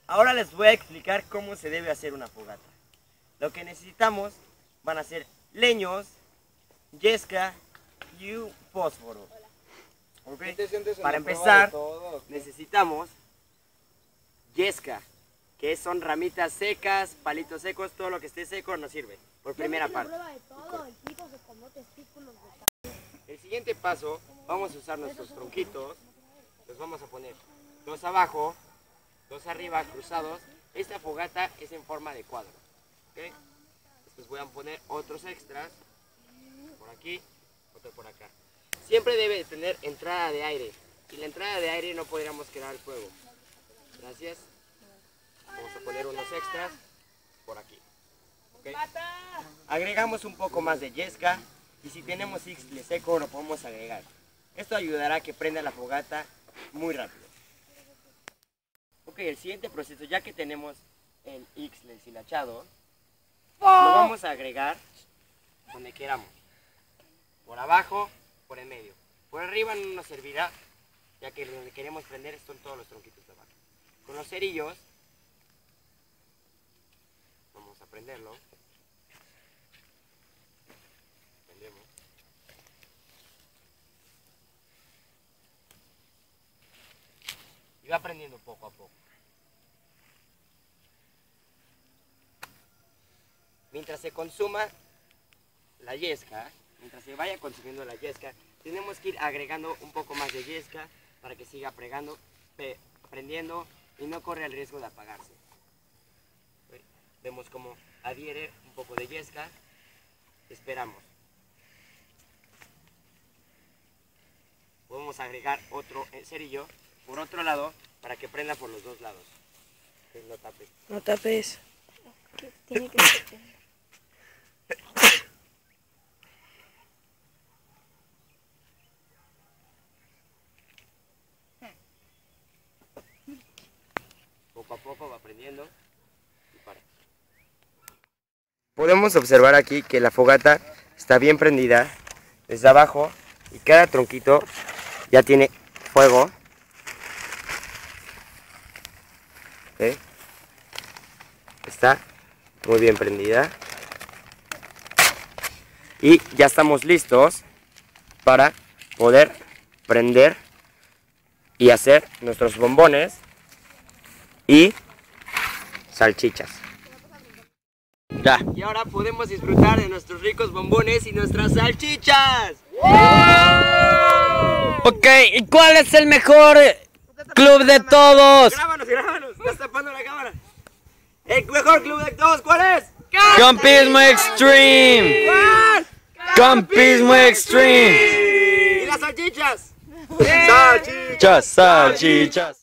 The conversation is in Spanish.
Ahora les voy a explicar cómo se debe hacer una fogata. Lo que necesitamos van a ser leños, yesca y un fósforo. ¿Okay? Para empezar, necesitamos yesca, que son ramitas secas, palitos secos, todo lo que esté seco nos sirve. Por primera parte. El siguiente paso, vamos a usar nuestros tronquitos, los vamos a poner dos abajo, dos arriba, cruzados. Esta fogata es en forma de cuadro. ¿Okay? Después voy a poner otros extras, por aquí, otro por acá. Siempre debe tener entrada de aire, y la entrada de aire no podríamos quemar el fuego. Gracias. Vamos a poner unos extras por aquí. ¿Okay? Agregamos un poco más de yesca, y si tenemos ixtle seco lo podemos agregar. Esto ayudará a que prenda la fogata muy rápido. Ok, el siguiente proceso, ya que tenemos el ixtle deshilachado, lo vamos a agregar donde queramos. Por abajo, por el medio. Por arriba no nos servirá, ya que donde queremos prender son todos los tronquitos de abajo. Con los cerillos, vamos a prenderlo. Prendemos. Y va prendiendo poco a poco. Mientras se consuma la yesca, mientras se vaya consumiendo la yesca, tenemos que ir agregando un poco más de yesca para que siga prendiendo y no corre el riesgo de apagarse. Vemos cómo adhiere un poco de yesca, esperamos. Podemos agregar otro cerillo por otro lado para que prenda por los dos lados. No tapes. No tapes. Tiene que ser. Poco a poco va prendiendo y para. Podemos observar aquí que la fogata está bien prendida desde abajo y cada tronquito ya tiene fuego. ¿Okay? Está muy bien prendida y ya estamos listos para poder prender y hacer nuestros bombones y salchichas. Ya. Y ahora podemos disfrutar de nuestros ricos bombones y nuestras salchichas. Ok, ¿y cuál es el mejor club de todos? Grábanos, estás tapando la cámara. El mejor club de todos, ¿cuál es? Campismo Extreme. ¿Cuál? Campismo Extreme. ¿Y las salchichas? Salchichas.